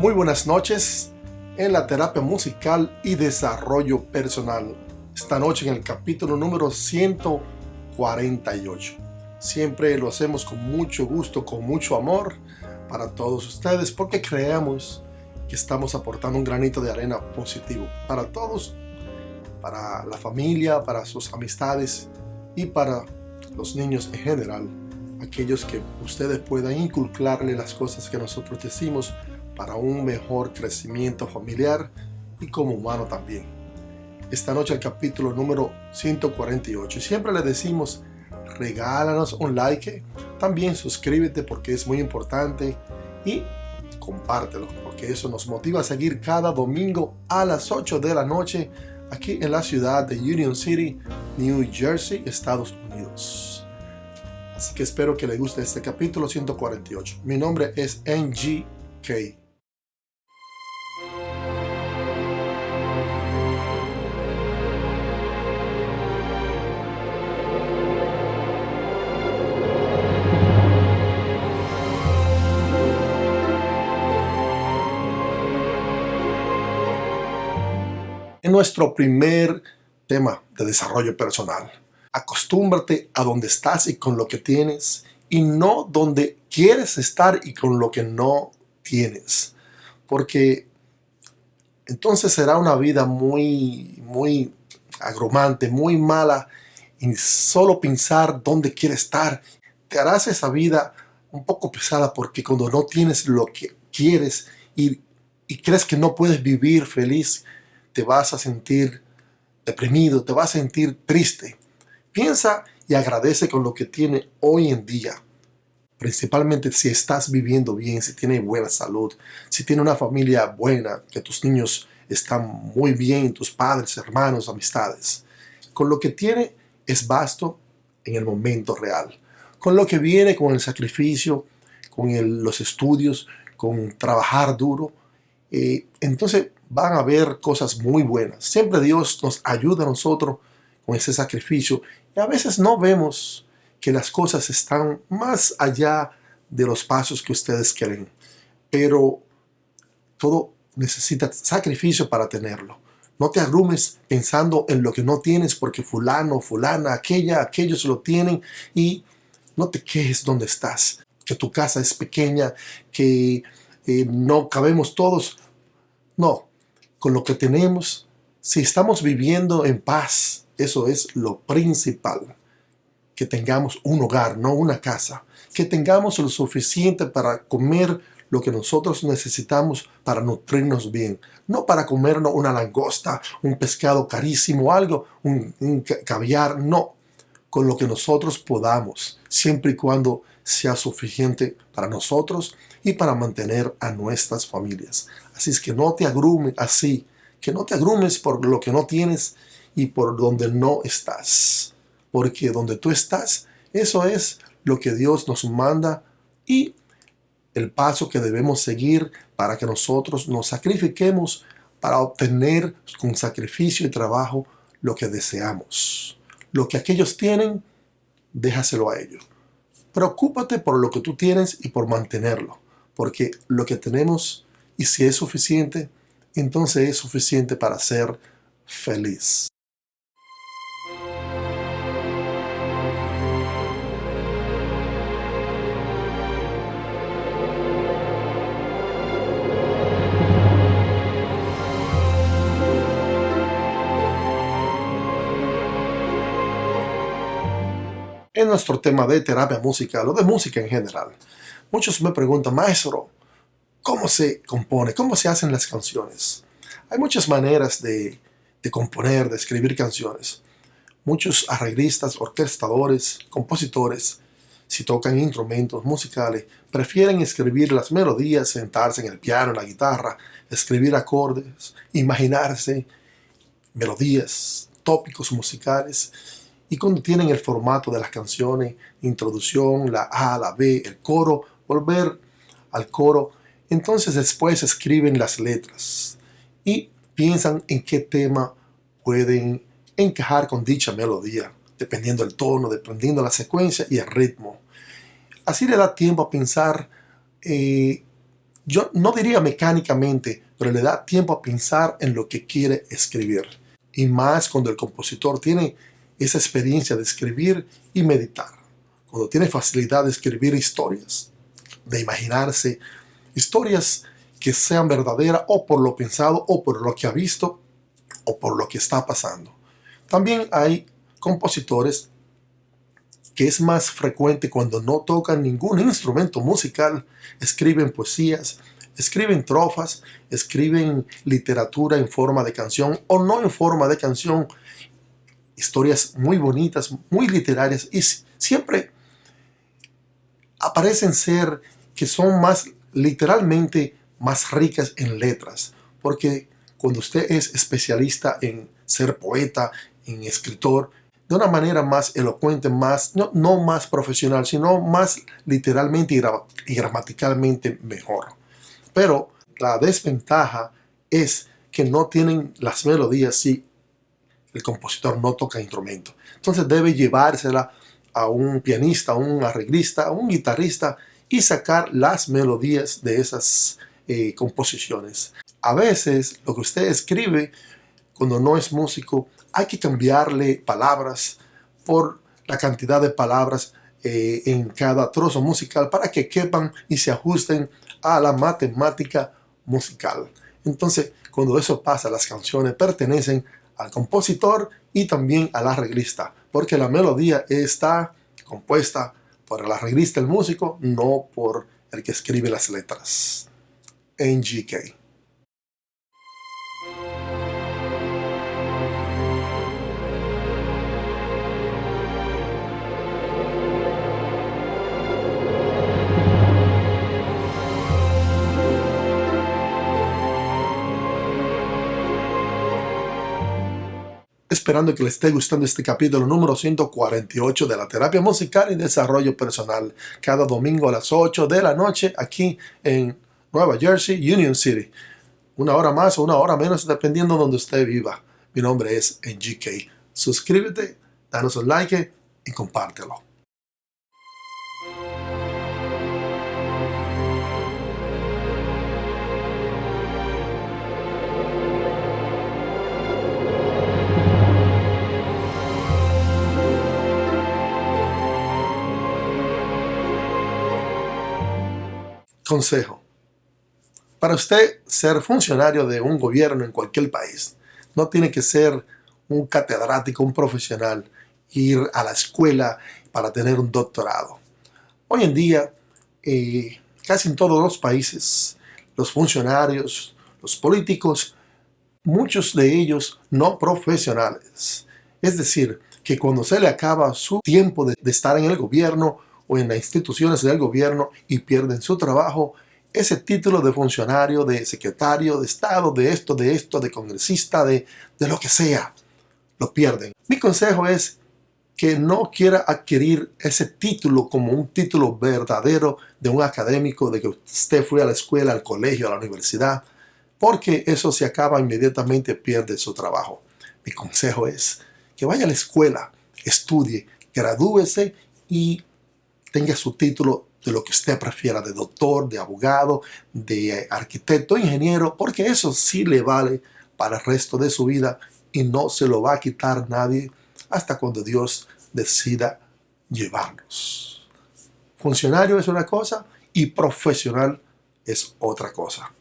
Muy buenas noches en la terapia musical y desarrollo personal. Esta noche en el capítulo número 148. Siempre lo hacemos con mucho gusto, con mucho amor para todos ustedes, porque creemos que estamos aportando un granito de arena positivo para todos, para la familia, para sus amistades y para los niños en general, aquellos que ustedes puedan inculcarle las cosas que nosotros decimos para un mejor crecimiento familiar y como humano también. Esta noche el capítulo número 148. Y siempre le decimos, regálanos un like, también suscríbete porque es muy importante y compártelo porque eso nos motiva a seguir cada domingo a las 8 de la noche aquí en la ciudad de Union City, New Jersey, Estados Unidos. Así que espero que le guste este capítulo 148. Mi nombre es NGK. En nuestro primer tema de desarrollo personal, acostúmbrate a donde estás y con lo que tienes, y no donde quieres estar y con lo que no tienes, porque entonces será una vida muy agrumante, muy mala, y solo pensar dónde quieres estar te harás esa vida un poco pesada, porque cuando no tienes lo que quieres y crees que no puedes vivir feliz, te vas a sentir deprimido, te vas a sentir triste. Piensa y agradece con lo que tiene hoy en día. Principalmente si estás viviendo bien, si tienes buena salud, si tienes una familia buena, que tus niños están muy bien, tus padres, hermanos, amistades. Con lo que tiene es vasto en el momento real. Con lo que viene, con el sacrificio, con los estudios, con trabajar duro, entonces van a haber cosas muy buenas. Siempre Dios nos ayuda a nosotros con ese sacrificio y a veces no vemos que las cosas están más allá de los pasos que ustedes quieren, pero todo necesita sacrificio para tenerlo. No te agrumes pensando en lo que no tienes porque fulano, fulana, aquellos lo tienen, y no te quejes donde estás, que tu casa es pequeña, que no cabemos todos. No, con lo que tenemos, si estamos viviendo en paz, eso es lo principal. Que tengamos un hogar, no una casa. Que tengamos lo suficiente para comer lo que nosotros necesitamos para nutrirnos bien. No para comernos una langosta, un pescado carísimo, algo, un caviar, no. Con lo que nosotros podamos, siempre y cuando sea suficiente para nosotros y para mantener a nuestras familias. Así es que no te agrumes así, que no te agrumes por lo que no tienes y por donde no estás. Porque donde tú estás, eso es lo que Dios nos manda y el paso que debemos seguir para que nosotros nos sacrifiquemos para obtener con sacrificio y trabajo lo que deseamos. Lo que aquellos tienen, déjaselo a ellos. Preocúpate por lo que tú tienes y por mantenerlo, porque lo que tenemos, y si es suficiente, entonces es suficiente para ser feliz. En nuestro tema de terapia musical o de música en general, muchos me preguntan, maestro, ¿cómo se compone? ¿Cómo se hacen las canciones? Hay muchas maneras de componer, de escribir canciones. Muchos arreglistas, orquestadores, compositores, si tocan instrumentos musicales, prefieren escribir las melodías, sentarse en el piano, en la guitarra, escribir acordes, imaginarse melodías, tópicos musicales. Y cuando tienen el formato de las canciones, introducción, la A, la B, el coro, volver al coro, entonces después escriben las letras y piensan en qué tema pueden encajar con dicha melodía, dependiendo del tono, dependiendo la secuencia y el ritmo. Así le da tiempo a pensar yo no diría mecánicamente, pero le da tiempo a pensar en lo que quiere escribir. Y más cuando el compositor tiene esa experiencia de escribir y meditar. Cuando tiene facilidad de escribir historias, de imaginarse historias que sean verdaderas o por lo pensado o por lo que ha visto o por lo que está pasando. También hay compositores que es más frecuente cuando no tocan ningún instrumento musical, escriben poesías, escriben trofas, escriben literatura en forma de canción o no en forma de canción, historias muy bonitas, muy literarias y siempre aparecen ser que son más literalmente más ricas en letras, porque cuando usted es especialista en ser poeta, en escritor, de una manera más elocuente, más, no más profesional, sino más literalmente y gramaticalmente mejor. Pero la desventaja es que no tienen las melodías si el compositor no toca instrumento. Entonces debe llevársela a un pianista, a un arreglista, a un guitarrista y sacar las melodías de esas composiciones. A veces lo que usted escribe cuando no es músico hay que cambiarle palabras por la cantidad de palabras en cada trozo musical para que quepan y se ajusten a la matemática musical. Entonces, cuando eso pasa, las canciones pertenecen al compositor y también al arreglista, porque la melodía está compuesta por el arreglista, el músico, no por el que escribe las letras. NGK. Esperando que les esté gustando este capítulo número 148 de la terapia musical y desarrollo personal, cada domingo a las 8 de la noche aquí en Nueva Jersey, Union City. Una hora más o una hora menos dependiendo de donde usted viva. Mi nombre es NGK. Suscríbete, danos un like y compártelo. Consejo. Para usted ser funcionario de un gobierno en cualquier país, no tiene que ser un catedrático, un profesional, ir a la escuela para tener un doctorado. Hoy en día, casi en todos los países, los funcionarios, los políticos, muchos de ellos no profesionales. Es decir, que cuando se le acaba su tiempo de estar en el gobierno o en las instituciones del gobierno y pierden su trabajo, ese título de funcionario, de secretario de Estado, de esto, de congresista, de lo que sea, lo pierden. Mi consejo es que no quiera adquirir ese título como un título verdadero de un académico, de que usted fue a la escuela, al colegio, a la universidad, porque eso se acaba inmediatamente, pierde su trabajo. Mi consejo es que vaya a la escuela, estudie, gradúese y tenga su título de lo que usted prefiera, de doctor, de abogado, de arquitecto, ingeniero, porque eso sí le vale para el resto de su vida y no se lo va a quitar nadie hasta cuando Dios decida llevarnos. Funcionario es una cosa y profesional es otra cosa.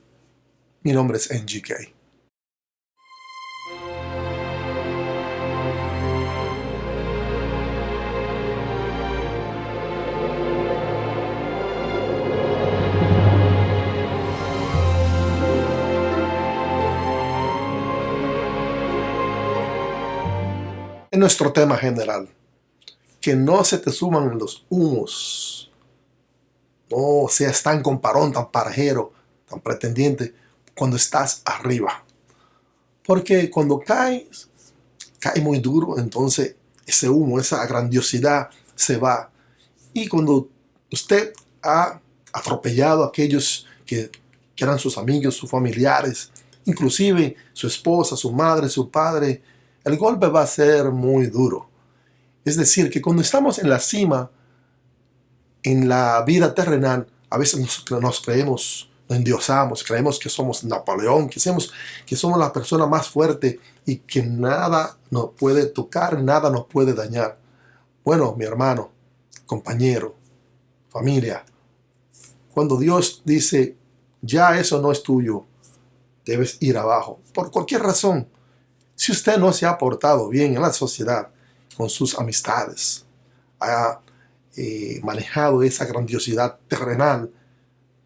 Mi nombre es NGK. En nuestro tema general, que no se te suman los humos, no seas tan comparón, tan parejero, tan pretendiente cuando estás arriba. Porque cuando caes, cae muy duro, entonces ese humo, esa grandiosidad se va. Y cuando usted ha atropellado a aquellos que eran sus amigos, sus familiares, inclusive su esposa, su madre, su padre, el golpe va a ser muy duro. Es decir, que cuando estamos en la cima, en la vida terrenal, a veces nos nos endiosamos, creemos que somos Napoleón, que somos la persona más fuerte y que nada nos puede tocar, nada nos puede dañar. Bueno, mi hermano, compañero, familia, cuando Dios dice, ya eso no es tuyo, debes ir abajo, por cualquier razón. Si usted no se ha portado bien en la sociedad, con sus amistades, ha manejado esa grandiosidad terrenal,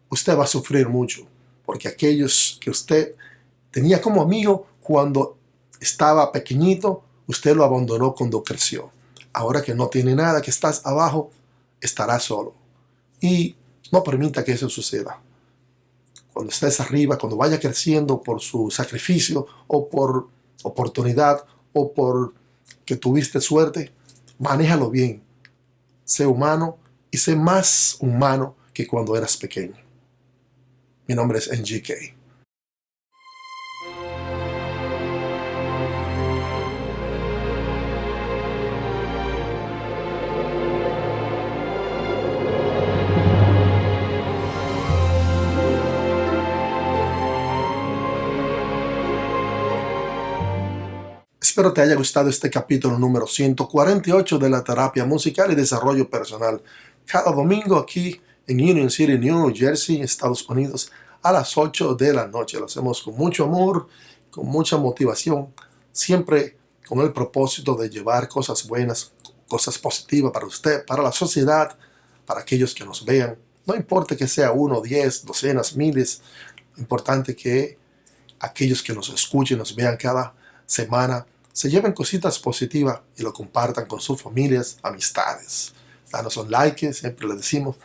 usted va a sufrir mucho, porque aquellos que usted tenía como amigo cuando estaba pequeñito, usted lo abandonó cuando creció. Ahora que no tiene nada, que estás abajo, estará solo. Y no permita que eso suceda. Cuando estés arriba, cuando vaya creciendo por su sacrificio o por oportunidad o por que tuviste suerte, manéjalo bien. Sé humano y sé más humano que cuando eras pequeño. Mi nombre es NGK. Espero te haya gustado este capítulo número 148 de la terapia musical y desarrollo personal. Cada domingo aquí en Union City, New Jersey, Estados Unidos, a las 8 de la noche. Lo hacemos con mucho amor, con mucha motivación, siempre con el propósito de llevar cosas buenas, cosas positivas para usted, para la sociedad, para aquellos que nos vean. No importa que sea uno, 10, docenas, miles, lo importante que aquellos que nos escuchen, nos vean cada semana, se lleven cositas positivas y lo compartan con sus familias, amistades. Danos un like, siempre le decimos.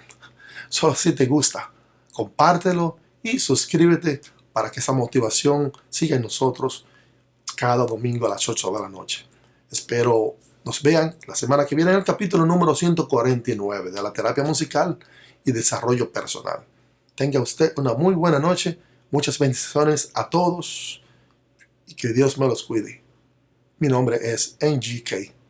Solo si te gusta, compártelo y suscríbete para que esa motivación siga en nosotros cada domingo a las 8 de la noche. Espero nos vean la semana que viene en el capítulo número 149 de la terapia musical y desarrollo personal. Tenga usted una muy buena noche, muchas bendiciones a todos y que Dios me los cuide. Mi nombre es NGK.